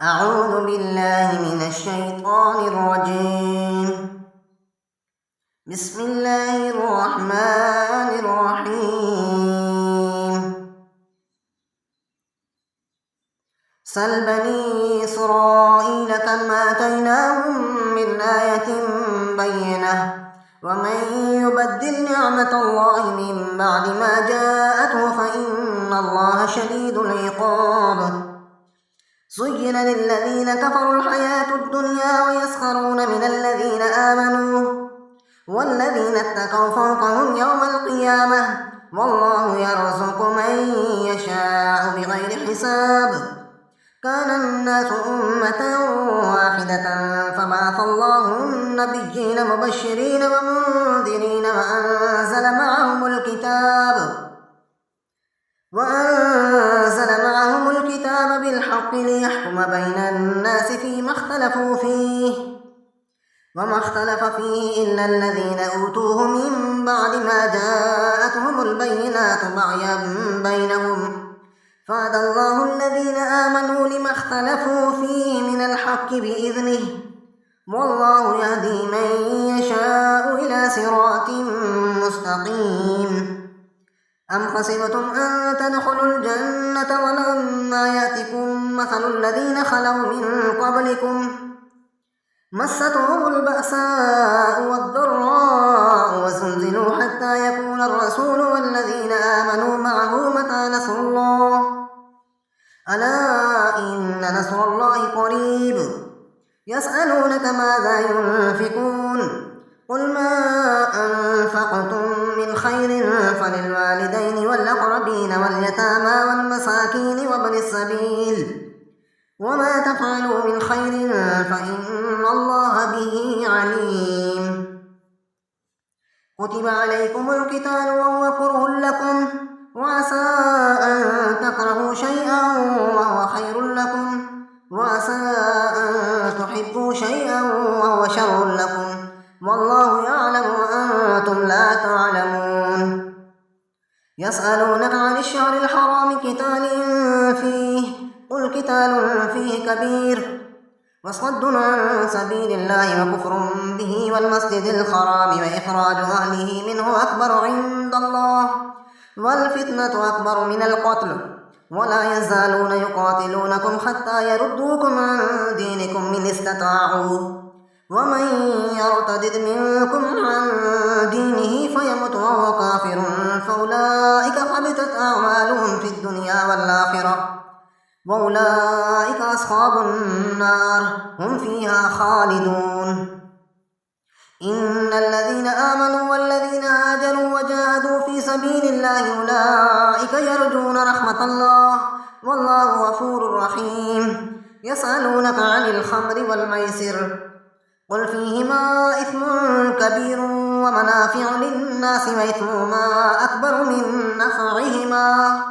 أعوذ بالله من الشيطان الرجيم. بسم الله الرحمن الرحيم. سل بني إسرائيل كم آتيناهم من آية بينة ومن يبدل نعمة الله من بعد ما جاءته فإن الله شديد العقاب. زين للذين كفروا الحياة الدنيا ويسخرون من الذين آمنوا والذين اتقوا فوقهم يوم القيامة والله يرزق من يشاء بغير حساب. كان الناس أمة واحدة فبعث الله النبيين مبشرين ومنذرين وأنزل معهم الكتاب بالحق ليحكم بين الناس فيما اختلفوا فيه وما اختلف فيه إلا الذين أوتوه من بعد ما جاءتهم البينات بغيا بينهم فهدى الله الذين آمنوا لما اختلفوا فيه من الحق بإذنه والله يهدي من يشاء إلى صراط مستقيم. أم حسبتم أن تدخلوا الجنة ولما يأتكم مثل الذين خلوا من قبلكم مستهم البأساء والضراء وزلزلوا حتى يقول الرسول والذين آمنوا معه متى نصر الله ألا إن نصر الله قريب. يسألونك ماذا ينفقون قل ما أنفقتم من خير فللوالدين والأقربين واليتامى والمساكين وابن السبيل وما تفعلوا من خير فإن الله به عليم. كتب عليكم القتال وهو كره لكم وعسى أن تكرهوا شيئا وهو خير لكم وعسى أن تحبوا شيئا وهو شر لكم والله يعلم وأنتم لا تعلمون. يسألونك عن الشهر الحرام قتال فيه قل قتال فيه كبير وصد عن سبيل الله وكفر به والمسجد الحرام وإخراج أهله منه أكبر عند الله والفتنة أكبر من القتل ولا يزالون يقاتلونكم حتى يردوكم عن دينكم إن استطاعوا ومن يرتد منكم عن دينه فيمت وهو كافر فأولئك حبطت أعمالهم في الدنيا والآخرة وأولئك أصحاب النار هم فيها خالدون. إن الذين آمنوا والذين هاجروا وجاهدوا في سبيل الله أولئك يرجون رحمة الله والله غفور رحيم. يسألونك عن الخمر والميسر قل فيهما إثم كبير ومنافع للناس وإثمهما أكبر من نفعهما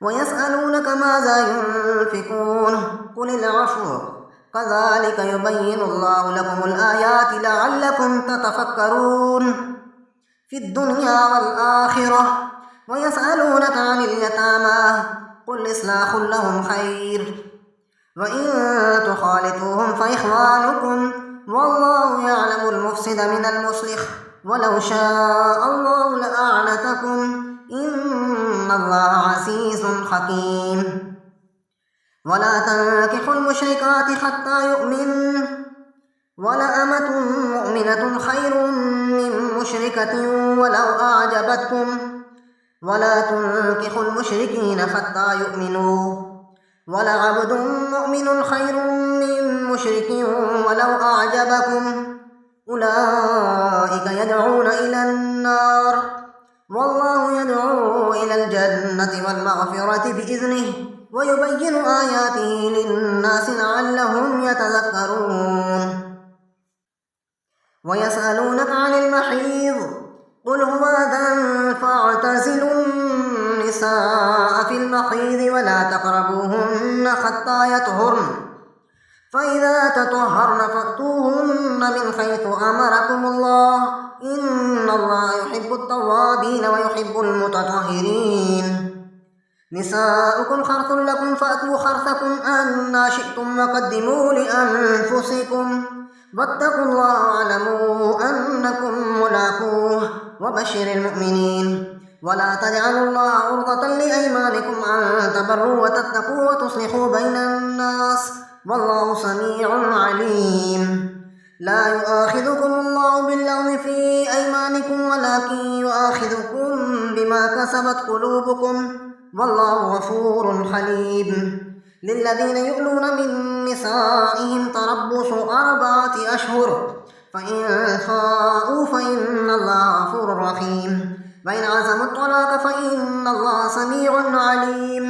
ويسألونك ماذا ينفقون قل العفو كذلك يبين الله لكم الآيات لعلكم تتفكرون في الدنيا والآخرة. ويسألونك عن اليتامى قل إصلاح لهم خير وإن تخالطوهم فإخوانكم والله يعلم المفسد من المصلح ولو شاء الله لأعنتكم إن الله عزيز حكيم. ولا تنكحوا المشركات حتى يؤمنوا ولأمة مؤمنة خير من مشركة ولو أعجبتكم ولا تنكحوا المشركين حتى يؤمنوا ولعبد مؤمن خير من مشرك ولو أعجبكم أولئك يدعون إلى النار والله يدعو إلى الجنة والمغفرة بإذنه ويبين آياته للناس لعلهم يتذكرون. ويسألونك عن المحيض قل هو أذى فاعتزلوا النساء في المحيض ولا تقربوهن حتى يطهرن فإذا تطهرن فأتوهن من حيث أمركم الله إن الله يحب التوابين ويحب المتطهرين. نساؤكم حرث لكم فأتوا حرثكم أنى شئتم وقدموا لأنفسكم واتقوا الله واعلموا أنكم ملاقوه وبشر المؤمنين. ولا تجعلوا الله عرضة لأيمانكم أن تبروا وتتقوا وتصلحوا بين الناس والله سميع عليم. لا يؤاخذكم الله باللغو في أيمانكم ولكن يؤاخذكم بما كسبت قلوبكم والله غفور حليم. للذين يؤلون من نسائهم تربص 4 أشهر فإن فاءوا فإن الله غفور رحيم. وإن عزموا الطلاق فإن الله سميع عليم.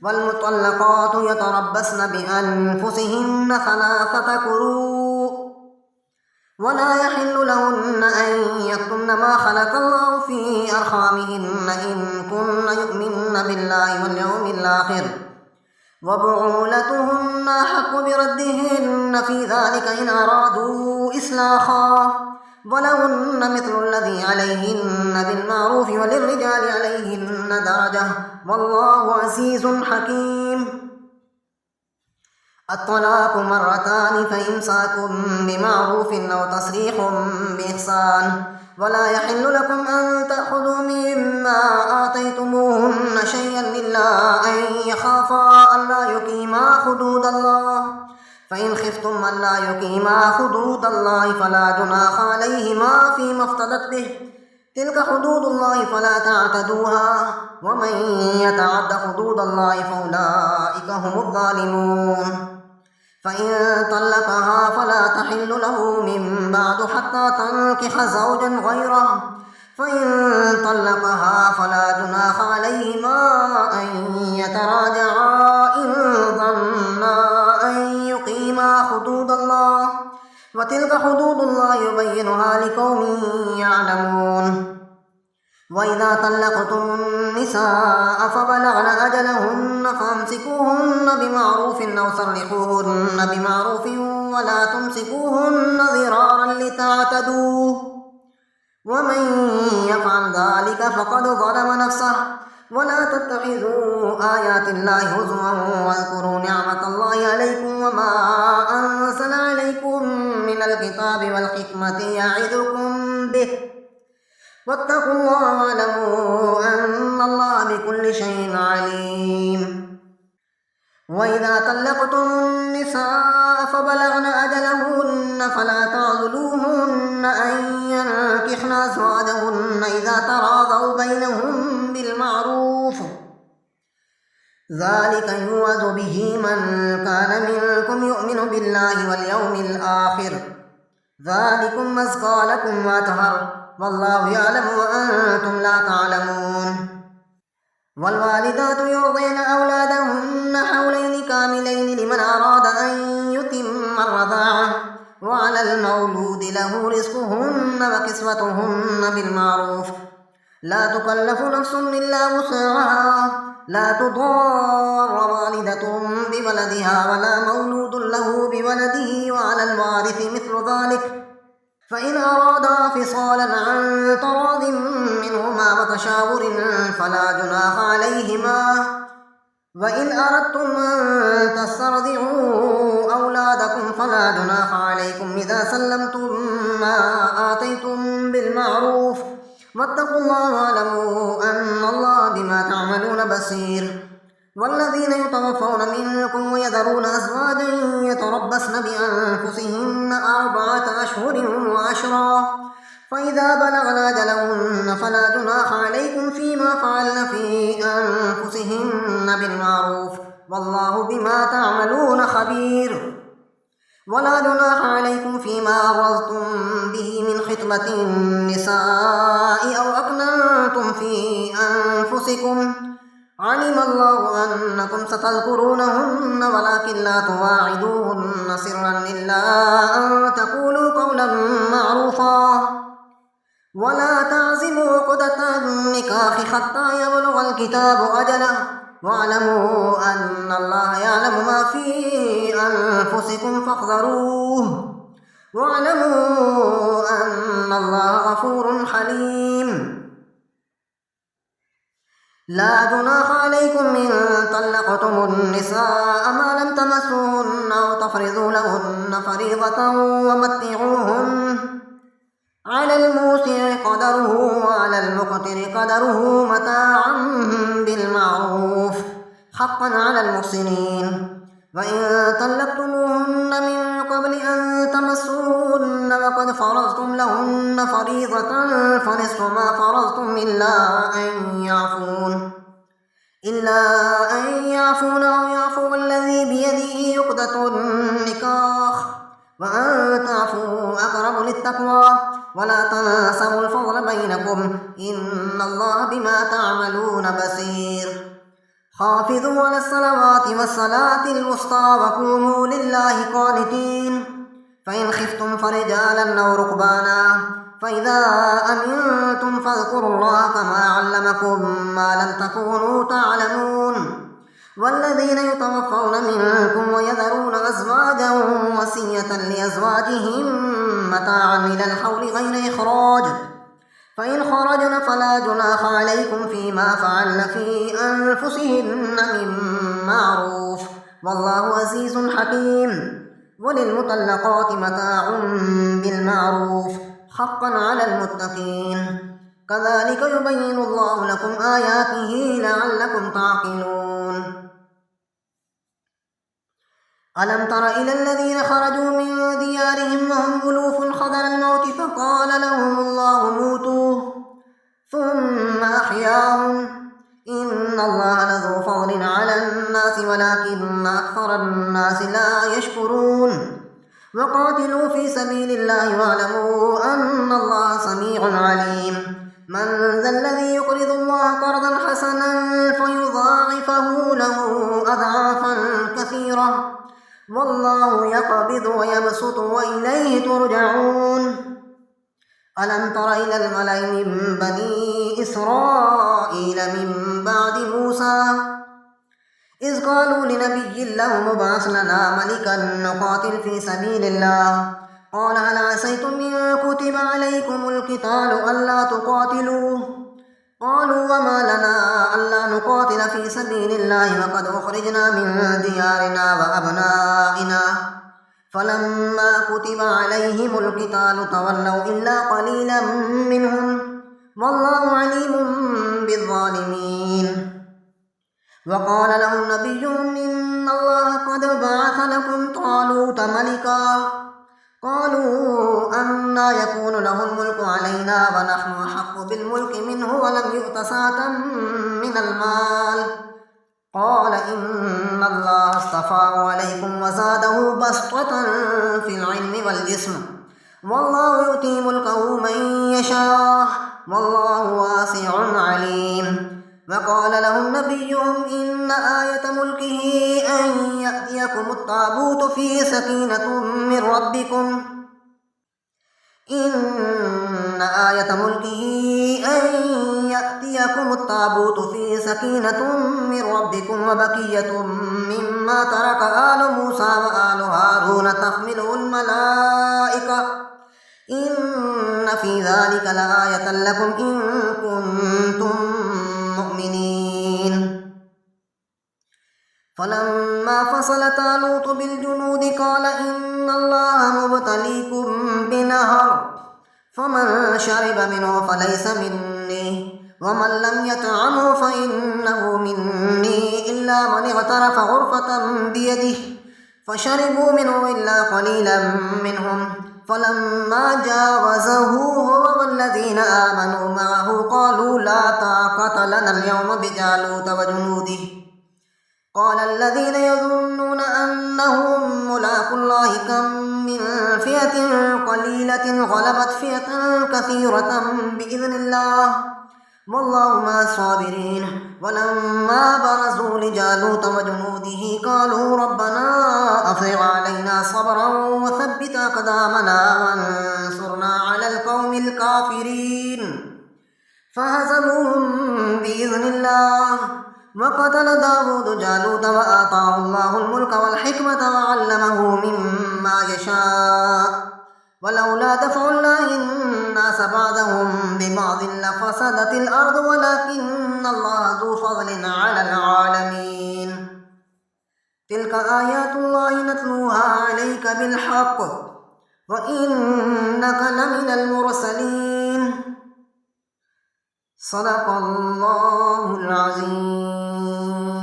والمطلقات يتربصن بأنفسهن 3 قروء ولا يحل لهن أن يكتمن ما خلق الله في أرحامهن إن كن يؤمن بالله واليوم الآخر وبعولتهن أحق بردهن في ذلك إن أرادوا إصلاحا ولهن مثل الذي عليهن بالمعروف وللرجال عليهن درجة والله عزيز حكيم. الطلاق 2 فإمساك بمعروف أو تسريح بإحسان. ولا يحل لكم أن تأخذوا مما آتيتموهن شيئا إلا أن يخافا ألا يقيما حدود الله فإن خفتم ألا يقيما حدود الله فلا جناح عليهما فيما افتدت به تلك حدود الله فلا تعتدوها ومن يتعد حدود الله فأولئك هم الظالمون. فإن طلقها فلا تحل له من بعد حتى تنكح زوجا غيره فإن طلقها فلا جناح عليهما أن يتراجعا إن ظنا أن يقيما حدود الله وتلك حدود الله يبينها لقوم يعلمون. وإذا طلقتم النساء فبلغن أجلهن فامسكوهن بمعروف أو سرحوهن بمعروف ولا تمسكوهن ضرارا لتعتدوا ومن يفعل ذلك فقد ظلم نفسه. ولا تتخذوا آيات الله هزوا واذكروا نعمة الله عليكم وما أنزل عليكم من الكتاب والحكمة يعظكم به واتقوا الله واعلموا أن الله بكل شيء عليم. وإذا طلقتم النساء فبلغن أجلهن فلا تعضلوهن أن ينكحن أزواجهن إذا تراضوا بينهم بالمعروف ذلك يوعظ به من كان منكم يؤمن بالله واليوم الآخر ذلكم أزكى لكم وأطهر والله يعلم وأنتم لا تعلمون. والوالدات يرضين أولادهن حولين كاملين لمن أراد أن يتم الرضاعة وعلى المولود له رزقهن وكسوتهن بالمعروف لا تكلف نفس إلا وسعها لا تضار والدة بولدها ولا مولود له بولده وعلى الوارث مثل ذلك فإن أرادا فصالا عن تراض منهما وتشاور فلا جناح عليهما. وإن أردتم أن تسترضعوا أولادكم فلا جناح عليكم إذا سلمتم ما آتيتم بالمعروف واتقوا الله واعلموا أن الله بما تعملون بصير. والذين يتوفون منكم ويذرون أزواجا يتربصن بأنفسهن 4 أشهر و10 فإذا بلغن أجلهن فلا جناح عليكم فيما فعلن في أنفسهن بالمعروف والله بما تعملون خبير. ولا جناح عليكم فيما عرضتم به من خطبة النساء أو أكننتم في أنفسكم علم الله أنكم ستذكرونهن ولكن لا تواعدوهن سرا إلا أن تقولوا قولا معروفا ولا تعزموا عقدة النكاح حتى يبلغ الكتاب أجله واعلموا أن الله يعلم ما في أنفسكم فاحذروه واعلموا أن الله غفور حليم. لا جناح عليكم إن طلقتم النساء ما لم تمسوهن أو تفرضوا لهن فريضة ومتعوهن على الموسع قدره وعلى المقتر قدره متاعا بالمعروف حقا على المحسنين. وإن طلقتموهن من قبل أن تمسوهن وقد فرضتم لهن فريضة فنصف ما فرضتم إلا أن يعفون أو يعفو الذي بيده عقدة النكاح وأن تعفوا أقرب للتقوى ولا تنسوا الفضل بينكم إن الله بما تعملون بصير. حافظوا على الصلوات والصلاة الوسطى وقوموا لله قانتين. فإن خفتم فرجالا أو ركبانا فإذا أمنتم فاذكروا الله كما علمكم ما لم تكونوا تعلمون. والذين يتوفون منكم ويذرون أزواجا وصية لأزواجهم متاعا إلى الحول غير إخراج فإن خرجن فلا جناح عليكم فيما فعلن في أنفسهن من معروف والله عزيز حكيم. وللمطلقات متاع بالمعروف حقا على المتقين. كذلك يبين الله لكم آياته لعلكم تعقلون. ألم تر إلى الذين خرجوا من ديارهم وهم ألوف حذر الموت فقال لهم الله موتوا ثم أحياهم إن الله لذو فضل على الناس ولكن أكثر الناس لا يشكرون. وقاتلوا في سبيل الله واعلموا أن الله سميع عليم. من ذا الذي يقرض الله قرضا حسنا فيضاعفه له أضعافا كثيرة والله يقبض ويبسط وإليه ترجعون. ألم تر إلى الملأ من بني إسرائيل من بعد موسى إذ قالوا لنبي له ابعث لنا ملكا نقاتل في سبيل الله قال هل عسيتم إن كتب عليكم القتال ألا تقاتلوا قالوا وما لنا ألا نقاتل في سبيل الله وقد أخرجنا من ديارنا وأبنائنا فلما كتب عليهم القتال تولوا إلا قليلا منهم والله عليم بالظالمين. وقال لهم نبيهم إن الله قد بعث لكم طالوت ملكا قالوا أنى يكون له الملك علينا ونحن أحق بالملك منه ولم يؤت سعة من المال قال إن الله اصطفاه عليكم وزاده بسطة في العلم والجسم والله يؤتي ملكه من يشاء والله واسع عليم. وقال لهم نبيهم إن آية ملكه أن يأتيكم التابوت فيه سكينة من ربكم وبقية مما ترك آل موسى وآل هارون تحمله الملائكة إن في ذلك لآية لكم إن كنتم مؤمنين. فلما فصل طالوت بالجنود قال إن الله مبتليكم بنهر فمن شرب منه فليس مني ومن لم يطعمه فإنه مني إلا من اغترف غرفة بيده فشربوا منه إلا قليلا منهم فلما جاوزه هو والذين آمنوا معه قالوا لا طاقة لنا اليوم بجالوت وجنوده قال الذين يظنون أنهم ملاقو الله كم من فئة قليلة غلبت فئة كثيرة بإذن الله والله مع الصابرين. ولما برزوا لجالوت وجنوده قالوا ربنا أفرغ علينا صبرا وثبت أقدامنا وانصرنا على القوم الكافرين فهزموهم بإذن الله. وقتل داود جالوت وآتاه الله الملك والحكمة وعلمه مما يشاء ولولا دفع الله الناس بعضهم ببعض لفسدت الأرض ولكن الله ذو فضل على العالمين. تلك آيات الله نتلوها عليك بالحق وإنك لمن المرسلين. صدق الله العظيم.